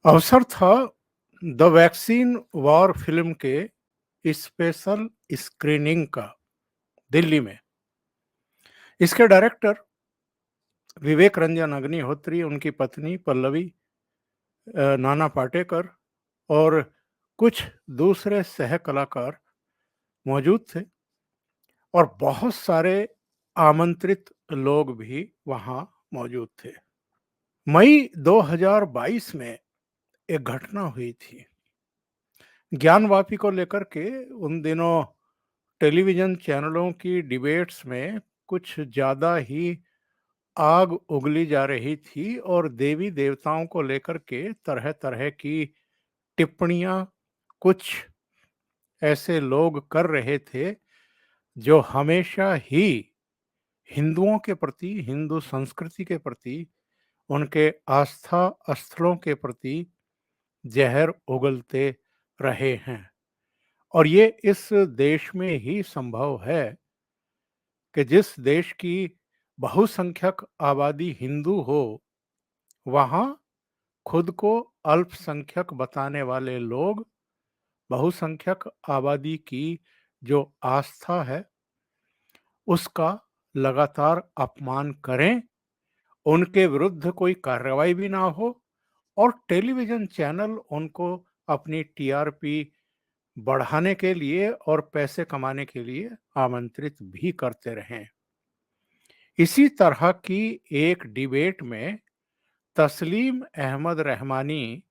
अवसर था the vaccine war film के स्पेशल स्क्रीनिंग का दिल्ली में। इसके डायरेक्टर विवेक रंजन अग्निहोत्री, उनकी पत्नी पल्लवी नाना पाटेकर और कुछ दूसरे सह कलाकार मौजूद थे और बहुत सारे आमंत्रित लोग भी वहां मौजूद थे। मई 2022 में एक घटना हुई थी। ज्ञानवापी को लेकर के उन दिनों टेलीविजन चैनलों की डिबेट्स में कुछ ज़्यादा ही आग उगली जा रही थी और देवी देवताओं को लेकर के तरह तरह की टिप्पणियां कुछ ऐसे लोग कर रहे थे जो हमेशा ही हिंदुओं के प्रति, हिंदू संस्कृति के प्रति, उनके आस्था स्थलों के प्रति जहर उगलते रहे हैं। और ये इस देश में ही संभव है कि जिस देश की बहुसंख्यक आबादी हिंदू हो, वहाँ खुद को अल्पसंख्यक बताने वाले लोग बहुसंख्यक आबादी की जो आस्था है उसका लगातार अपमान करें, उनके विरुद्ध कोई कार्रवाई भी ना हो और टेलीविजन चैनल उनको अपनी टीआरपी बढ़ाने के लिए और पैसे कमाने के लिए आमंत्रित भी करते रहें। इसी तरह की एक डिबेट में तस्लीम अहमद रहमानी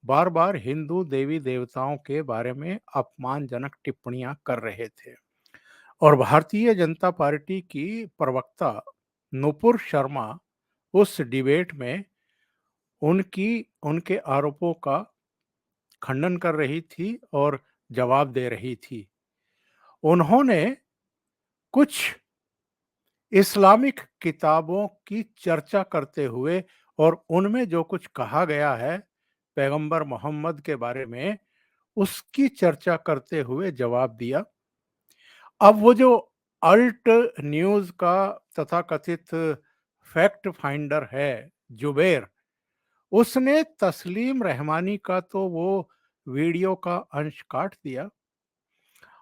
बार बार हिंदू देवी देवताओं के बारे में अपमानजनक टिप्पणियां कर रहे थे और भारतीय जनता पार्टी की प्रवक्ता नुपुर शर्मा उस डिबेट में उनकी उनके आरोपों का खंडन कर रही थी और जवाब दे रही थी। उन्होंने कुछ इस्लामिक किताबों की चर्चा करते हुए और उनमें जो कुछ कहा गया है पैगंबर मोहम्मद के बारे में, उसकी चर्चा करते हुए जवाब दिया। अब वो जो अल्ट न्यूज का तथाकथित फैक्ट फाइंडर है जुबेर, उसने तस्लीम रहमानी का तो वो वीडियो का अंश काट दिया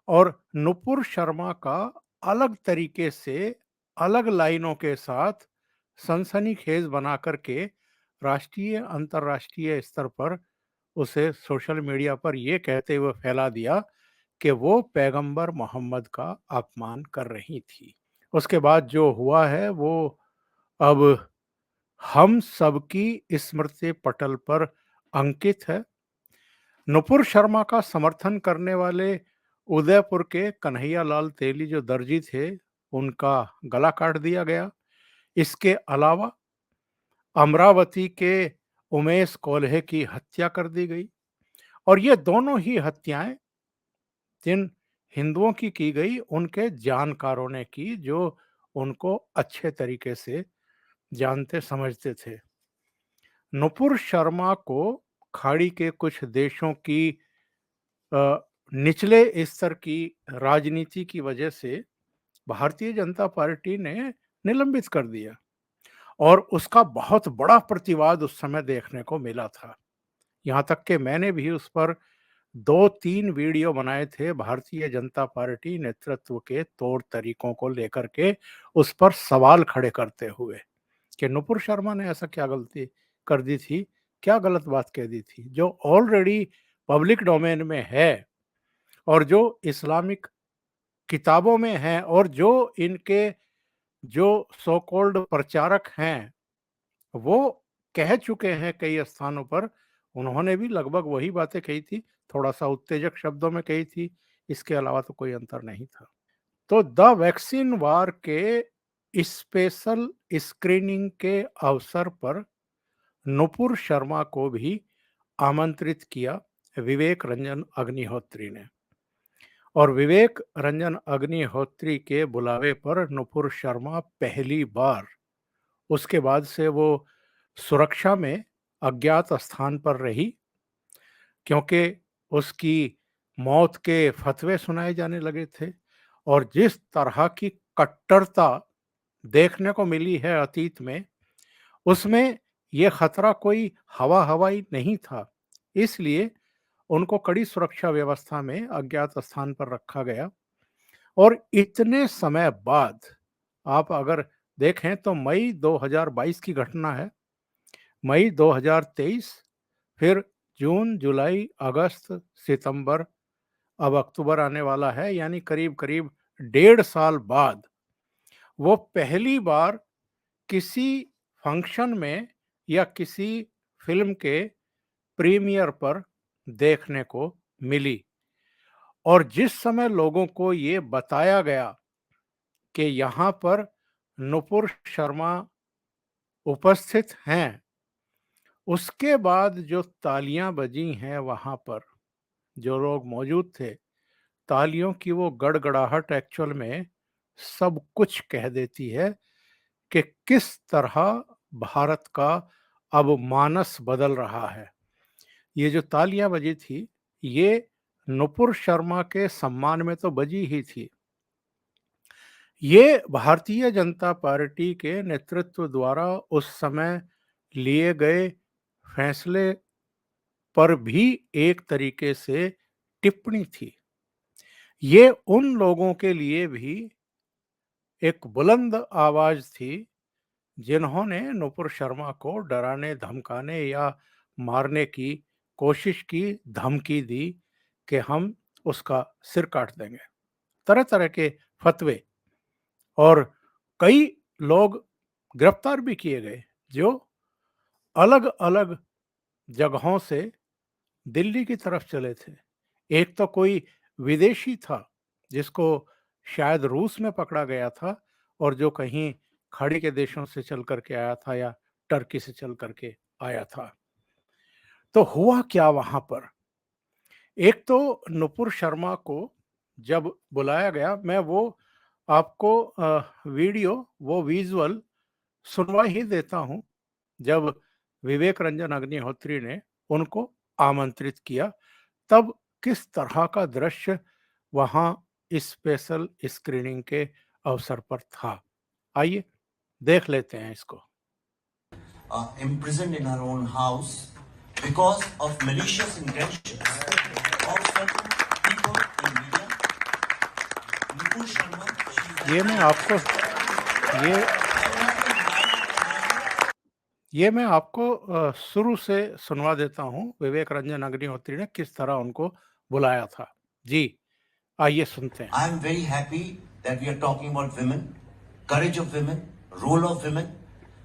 और नुपुर शर्मा का अलग तरीके से अलग लाइनों के साथ सनसनीखेज बना करके राष्ट्रीय अंतर्राष्ट्रीय स्तर पर उसे सोशल मीडिया पर ये कहते हुए फैला दिया कि वो पैगंबर मोहम्मद का अपमान कर रही थी। उसके बाद जो हुआ है वो अब हम सबकी स्मृति पटल पर अंकित है। नुपुर शर्मा का समर्थन करने वाले उदयपुर के कन्हैया लाल तेली जो दर्जी थे, उनका गला काट दिया गया। इसके अलावा अमरावती के उमेश कोल्हे की हत्या कर दी गई और ये दोनों ही हत्याएं जिन हिंदुओं की गई, उनके जानकारों ने की जो उनको अच्छे तरीके से जानते समझते थे। नुपुर शर्मा को खाड़ी के कुछ देशों की अ, निचले स्तर की राजनीति की वजह से भारतीय जनता पार्टी ने निलंबित कर दिया और उसका बहुत बड़ा प्रतिवाद उस समय देखने को मिला था। यहाँ तक कि मैंने भी उस पर 2-3 वीडियो बनाए थे भारतीय जनता पार्टी नेतृत्व के तौर तरीकों को लेकर के, उस पर सवाल खड़े करते हुए कि नुपुर शर्मा ने ऐसा क्या गलती कर दी थी, क्या गलत बात कह दी थी, जो ऑलरेडी पब्लिक डोमेन में है और जो इस्लामिक किताबों में है और जो इनके जो सो कॉल्ड प्रचारक हैं, वो कह चुके हैं कई स्थानों पर। उन्होंने भी लगभग वही बातें कही थी, थोड़ा-सा उत्तेजक शब्दों में कही थी, इसके अलावा तो कोई अंतर नहीं था। तो द वैक्सीन वार के स्पेशल स्क्रीनिंग के अवसर पर नुपुर शर्मा को भी आमंत्रित किया विवेक रंजन अग्निहोत्री ने और विवेक रंजन अग्निहोत्री के बुलावे पर नुपुर शर्मा पहली बार, उसके बाद से वो सुरक्षा में अज्ञात स्थान पर रही क्योंकि उसकी मौत के फतवे सुनाए जाने लगे थे और जिस तरह की कट्टरता देखने को मिली है अतीत में, उसमें ये खतरा कोई हवाई नहीं था, इसलिए उनको कड़ी सुरक्षा व्यवस्था में अज्ञात स्थान पर रखा गया। और इतने समय बाद आप अगर देखें तो मई 2022 की घटना है, मई 2023, फिर जून, जुलाई, अगस्त, सितंबर, अब अक्टूबर आने वाला है, यानी करीब करीब 1.5 साल बाद वो पहली बार किसी फंक्शन में या किसी फिल्म के प्रीमियर पर देखने को मिली। और जिस समय लोगों को ये बताया गया कि यहाँ पर नुपुर शर्मा उपस्थित हैं, उसके बाद जो तालियां बजी हैं वहाँ पर, जो लोग मौजूद थे, तालियों की वो गड़गड़ाहट एक्चुअल में सब कुछ कह देती है कि किस तरह भारत का अब मानस बदल रहा है। ये जो तालियां बजी थी, ये नुपुर शर्मा के सम्मान में तो बजी ही थी, ये भारतीय जनता पार्टी के नेतृत्व द्वारा उस समय लिए गए फैसले पर भी एक तरीके से टिप्पणी थी। ये उन लोगों के लिए भी एक बुलंद आवाज थी जिन्होंने नुपुर शर्मा को डराने धमकाने या मारने की कोशिश की, धमकी दी कि हम उसका सिर काट देंगे। तरह तरह के फतवे, और कई लोग गिरफ्तार भी किए गए जो अलग अलग जगहों से दिल्ली की तरफ चले थे। एक तो कोई विदेशी था जिसको शायद रूस में पकड़ा गया था, और जो कहीं खाड़ी के देशों से चल करके आया था या टर्की से चल करके आया था। तो हुआ क्या वहां पर, एक तो नुपुर शर्मा को जब बुलाया गया, मैं वो आपको वीडियो, वो विजुअल सुनवा ही देता हूं, जब विवेक रंजन अग्निहोत्री ने उनको आमंत्रित किया, तब किस तरह का दृश्य वहां स्पेशल स्क्रीनिंग के अवसर पर था। आइए देख लेते हैं इसको। Imprisoned in her own house because of malicious intentions of certain people in media. Nupur Sharma, ये मैं आपको शुरू से सुनवा देता हूं, विवेक रंजन अग्निहोत्री ने किस तरह उनको बुलाया था। जी आइए सुनते हैं। I am very happy that we are talking about women, courage of women, role of women.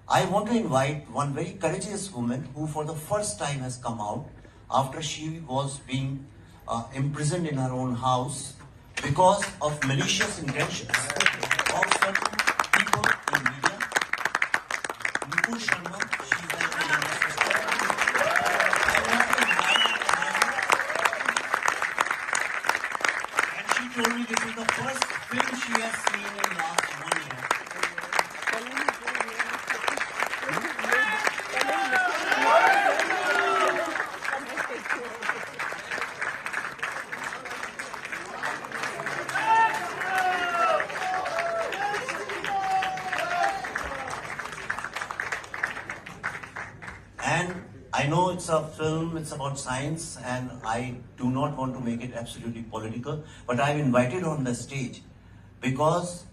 I want to invite one very courageous woman who for the first time has come out after she was being imprisoned in her own house because of malicious intentions of certain people in media. Nupur Sharma, she is and she told me this is the first film she has seen in last 1 year. And I know it's a film, it's about science, and I do not want to make it absolutely political, but I've invited her on the stage because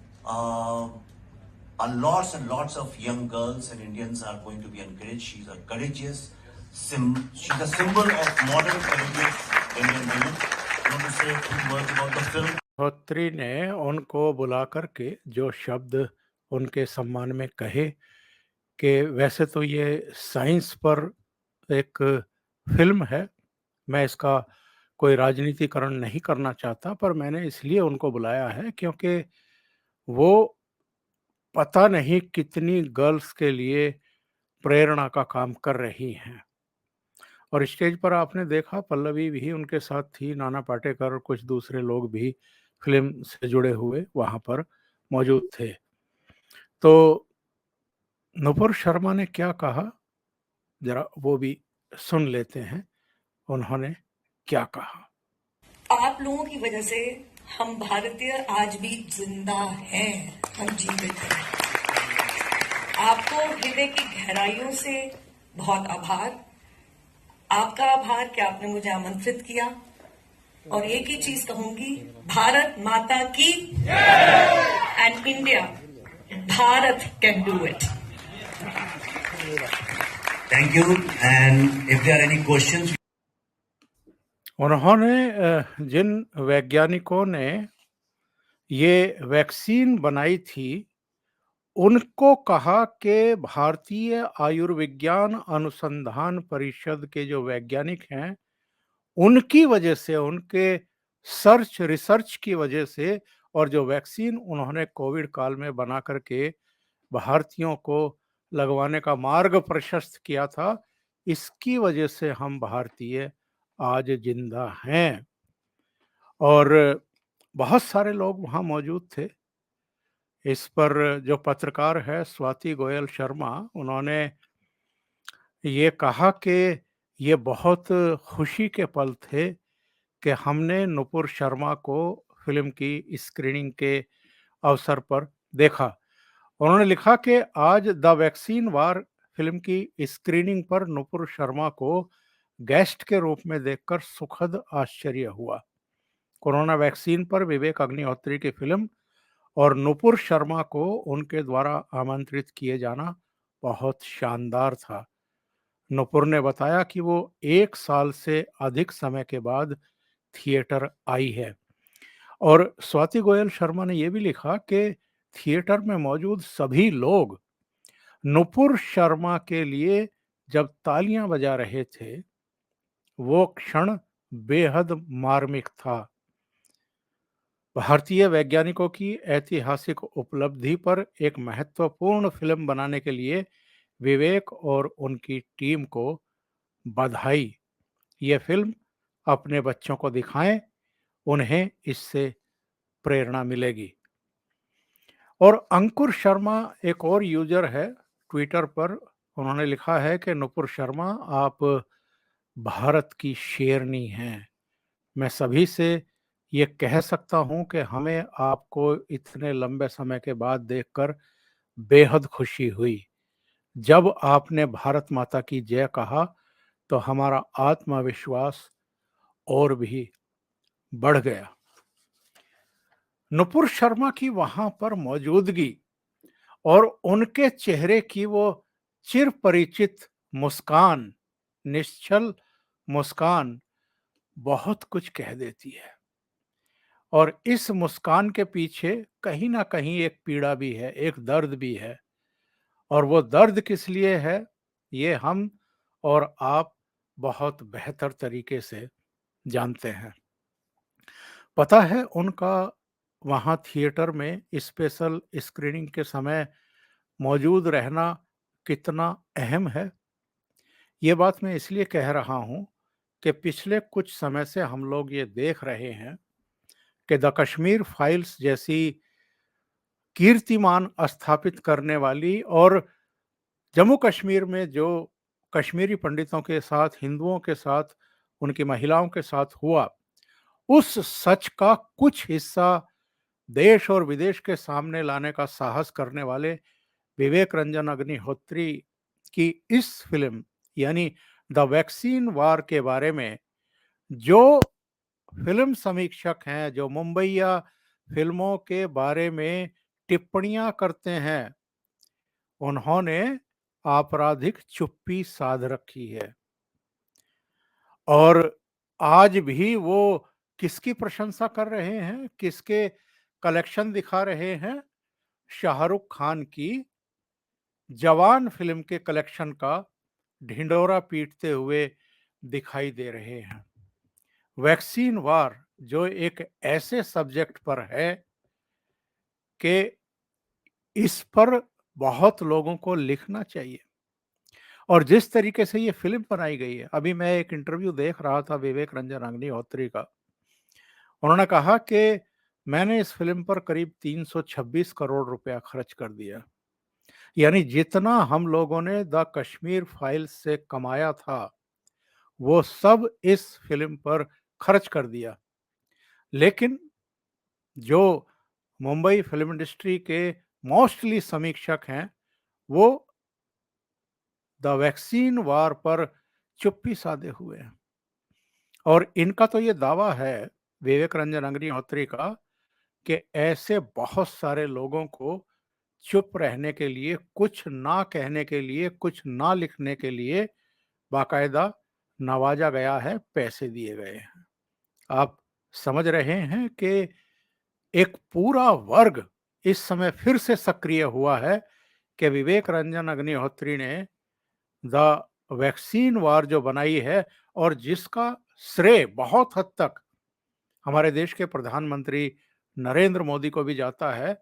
lots and lots of young girls and Indians are going to be encouraged. She's a courageous, she's a symbol of modern courageous Indian women. I want to say a few words about the film. Agnihotri ने उनको बुला करके जो शब्द उनके सम्मान में कहे कि वैसे तो ये साइंस पर एक फिल्म है, मैं इसका कोई राजनीतिकरण नहीं करना चाहता, पर मैंने इसलिए उनको बुलाया है क्योंकि वो पता नहीं कितनी गर्ल्स के लिए प्रेरणा का काम कर रही हैं। और स्टेज पर आपने देखा पल्लवी भी उनके साथ थी, नाना पाटेकर और कुछ दूसरे लोग भी फिल्म से जुड़े हुए वहां पर मौजूद थे। तो नुपुर शर्मा ने क्या कहा, जरा वो भी सुन लेते हैं, उन्होंने क्या कहा। आप लोगों की वजह से हम भारतीय आज भी जिंदा हैं, हम जीवित हैं। आपको हृदय की गहराइयों से बहुत आभार। आपका आभार कि आपने मुझे आमंत्रित किया, और एक ही चीज कहूंगी, भारत माता की and India, Bharat can do it. Thank you. And if there are any questions, उन्होंने जिन वैज्ञानिकों ने ये वैक्सीन बनाई थी, उनको कहा कि भारतीय आयुर्विज्ञान अनुसंधान परिषद के जो वैज्ञानिक हैं, उनकी वजह से, उनके रिसर्च की वजह से, और जो वैक्सीन उन्होंने कोविड काल में बना करके भारतीयों को लगवाने का मार्ग प्रशस्त किया था, इसकी वजह से हम भारतीय आज जिंदा हैं। और बहुत सारे लोग वहाँ मौजूद थे। इस पर जो पत्रकार है स्वाति गोयल शर्मा, उन्होंने ये कहा कि ये बहुत खुशी के पल थे कि हमने नुपुर शर्मा को फिल्म की स्क्रीनिंग के अवसर पर देखा। उन्होंने लिखा कि आज द वैक्सीन वार फिल्म की स्क्रीनिंग पर नुपुर शर्मा को गेस्ट के रूप में देखकर सुखद आश्चर्य हुआ। कोरोना वैक्सीन पर विवेक अग्निहोत्री की फिल्म और नुपुर शर्मा को उनके द्वारा आमंत्रित किए जाना बहुत शानदार था। नुपुर ने बताया कि वो 1 साल से अधिक समय के बाद थिएटर आई है। और स्वाति गोयल शर्मा ने यह भी लिखा कि थिएटर में मौजूद सभी लोग नुपुर शर्मा के लिए जब तालियां बजा रहे थे, वो क्षण बेहद मार्मिक था। भारतीय वैज्ञानिकों की ऐतिहासिक उपलब्धि पर एक महत्वपूर्ण फिल्म बनाने के लिए विवेक और उनकी टीम को बधाई। ये फिल्म अपने बच्चों को दिखाएं, उन्हें इससे प्रेरणा मिलेगी। और अंकुर शर्मा एक और यूजर है ट्विटर पर, उन्होंने लिखा है कि नुपुर शर्मा, आप भारत की शेरनी हैं। मैं सभी से ये कह सकता हूं कि हमें आपको इतने लंबे समय के बाद देखकर बेहद खुशी हुई। जब आपने भारत माता की जय कहा तो हमारा आत्मविश्वास और भी बढ़ गया। नुपुर शर्मा की वहां पर मौजूदगी और उनके चेहरे की वो चिर परिचित मुस्कान, निश्चल मुस्कान, बहुत कुछ कह देती है। और इस मुस्कान के पीछे कहीं ना कहीं एक पीड़ा भी है, एक दर्द भी है। और वो दर्द किस लिए है, ये हम और आप बहुत बेहतर तरीके से जानते हैं। पता है उनका वहाँ थिएटर में स्पेशल स्क्रीनिंग के समय मौजूद रहना कितना अहम है। ये बात मैं इसलिए कह रहा हूँ कि पिछले कुछ समय से हम लोग ये देख रहे हैं कि द कश्मीर फाइल्स जैसी कीर्तिमान स्थापित करने वाली और जम्मू कश्मीर में जो कश्मीरी पंडितों के साथ, हिंदुओं के साथ, उनकी महिलाओं के साथ हुआ, उस सच का कुछ हिस्सा देश और विदेश के सामने लाने का साहस करने वाले विवेक रंजन अग्निहोत्री की इस फिल्म यानी द वैक्सीन वार के बारे में जो फिल्म समीक्षक हैं, जो मुंबईया फिल्मों के बारे में टिप्पणियां करते हैं, उन्होंने आपराधिक चुप्पी साध रखी है। और आज भी वो किसकी प्रशंसा कर रहे हैं, किसके कलेक्शन दिखा रहे हैं? शाहरुख खान की जवान फिल्म के कलेक्शन का ढिंडोरा पीटते हुए दिखाई दे रहे हैं। वैक्सीन वार जो एक ऐसे सब्जेक्ट पर है कि इस पर बहुत लोगों को लिखना चाहिए। और जिस तरीके से ये फिल्म बनाई गई है, अभी मैं एक इंटरव्यू देख रहा था विवेक रंजन अग्निहोत्री का, उन्होंने कहा कि मैंने इस फिल्म पर करीब 326 करोड़ रुपया खर्च कर दिया। यानी जितना हम लोगों ने द कश्मीर फाइल्स से कमाया था वो सब इस फिल्म पर खर्च कर दिया। लेकिन जो मुंबई फिल्म इंडस्ट्री के मोस्टली समीक्षक हैं, वो द वैक्सीन वार पर चुप्पी साधे हुए हैं। और इनका तो ये दावा है, विवेक रंजन अग्निहोत्री का, कि ऐसे बहुत सारे लोगों को चुप रहने के लिए, कुछ ना कहने के लिए, कुछ ना लिखने के लिए बाकायदा नवाजा गया है, पैसे दिए गए हैं। आप समझ रहे हैं कि एक पूरा वर्ग इस समय फिर से सक्रिय हुआ है कि विवेक रंजन अग्निहोत्री ने द वैक्सीन वार जो बनाई है, और जिसका श्रेय बहुत हद तक हमारे देश के प्रधानमंत्री नरेंद्र मोदी को भी जाता है,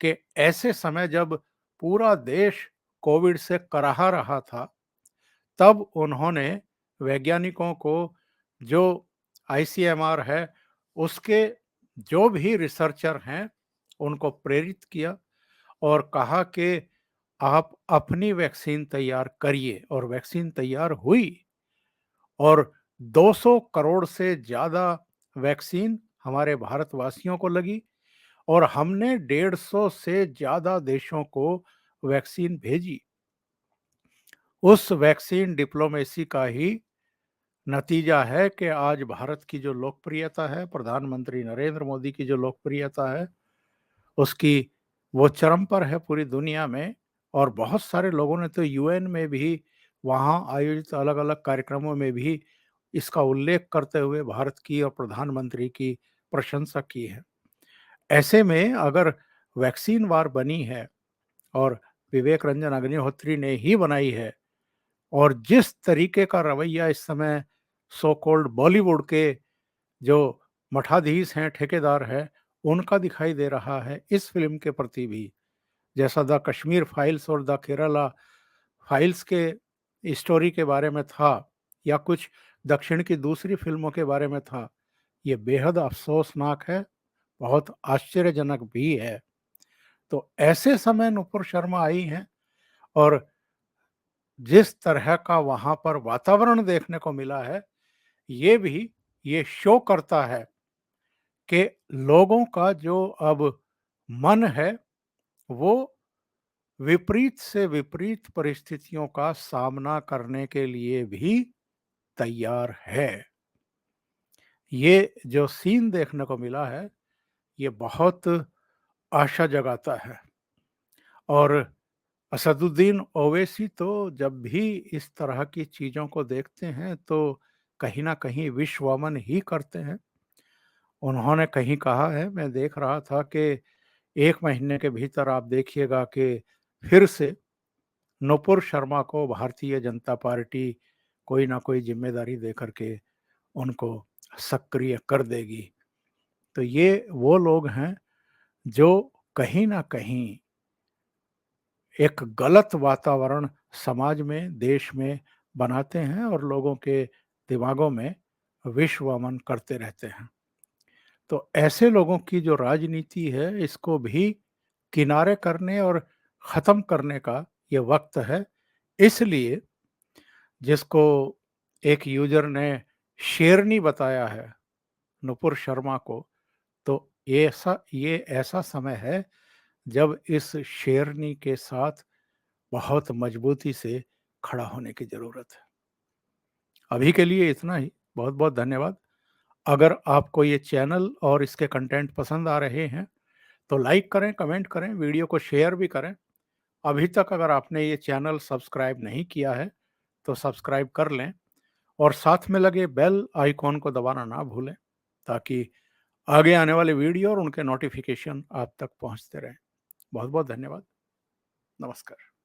कि ऐसे समय जब पूरा देश कोविड से कराह रहा था, तब उन्होंने वैज्ञानिकों को, जो आईसीएमआर है उसके जो भी रिसर्चर हैं, उनको प्रेरित किया और कहा कि आप अपनी वैक्सीन तैयार करिए। और वैक्सीन तैयार हुई और 200 करोड़ से ज़्यादा वैक्सीन हमारे भारतवासियों को लगी, और हमने 150 से ज़्यादा देशों को वैक्सीन भेजी। उस वैक्सीन डिप्लोमेसी का ही नतीजा है कि आज भारत की जो लोकप्रियता है, प्रधानमंत्री नरेंद्र मोदी की जो लोकप्रियता है, उसकी वो चरम पर है पूरी दुनिया में। और बहुत सारे लोगों ने तो यूएन में भी, वहाँ आयोजित अलग-अलग कार्यक्रमों में भी इसका उल्लेख करते हुए भारत की और प्रधानमंत्री की प्रशंसा की है। ऐसे में अगर वैक्सीन वार बनी है और विवेक रंजन अग्निहोत्री ने ही बनाई है, और जिस तरीके का रवैया इस समय सो कॉल्ड बॉलीवुड के जो मठाधीश हैं, ठेकेदार हैं, उनका दिखाई दे रहा है इस फिल्म के प्रति भी, जैसा द कश्मीर फाइल्स और द केरला फाइल्स के स्टोरी के बारे में था, या कुछ दक्षिण की दूसरी फिल्मों के बारे में था, ये बेहद अफसोसनाक है, बहुत आश्चर्यजनक भी है। तो ऐसे समय नुपुर शर्मा आई हैं, और जिस तरह का वहाँ पर वातावरण देखने को मिला है, ये शो करता है कि लोगों का जो अब मन है, वो विपरीत से विपरीत परिस्थितियों का सामना करने के लिए भी तैयार है। ये जो सीन देखने को मिला है, ये बहुत आशा जगाता है। और असदुद्दीन ओवैसी तो जब भी इस तरह की चीज़ों को देखते हैं, तो कहीं न कहीं विश्वमन ही करते हैं। उन्होंने कहीं कहा है, मैं देख रहा था, कि 1 महीने के भीतर आप देखिएगा कि फिर से नुपुर शर्मा को भारतीय जनता पार्टी कोई ना कोई ज़िम्मेदारी दे कर के उनको सक्रिय कर देगी। तो ये वो लोग हैं जो कहीं न कहीं एक गलत वातावरण समाज में, देश में बनाते हैं, और लोगों के दिमागों में विश्वमन करते रहते हैं। तो ऐसे लोगों की जो राजनीति है, इसको भी किनारे करने और ख़त्म करने का ये वक्त है। इसलिए जिसको एक यूज़र ने शेरनी बताया है नुपुर शर्मा को, तो ये ऐसा समय है जब इस शेरनी के साथ बहुत मजबूती से खड़ा होने की ज़रूरत है। अभी के लिए इतना ही। बहुत-बहुत धन्यवाद। अगर आपको ये चैनल और इसके कंटेंट पसंद आ रहे हैं, तो लाइक करें, कमेंट करें, वीडियो को शेयर भी करें। अभी तक अगर आपने ये चैनल सब्सक्राइब नहीं किया है, तो सब्सक्राइब कर लें, और साथ में लगे बेल आइकॉन को दबाना ना भूलें, ताकि आगे आने वाले वीडियो और उनके नोटिफिकेशन आप तक पहुंचते रहें। बहुत-बहुत धन्यवाद। नमस्कार।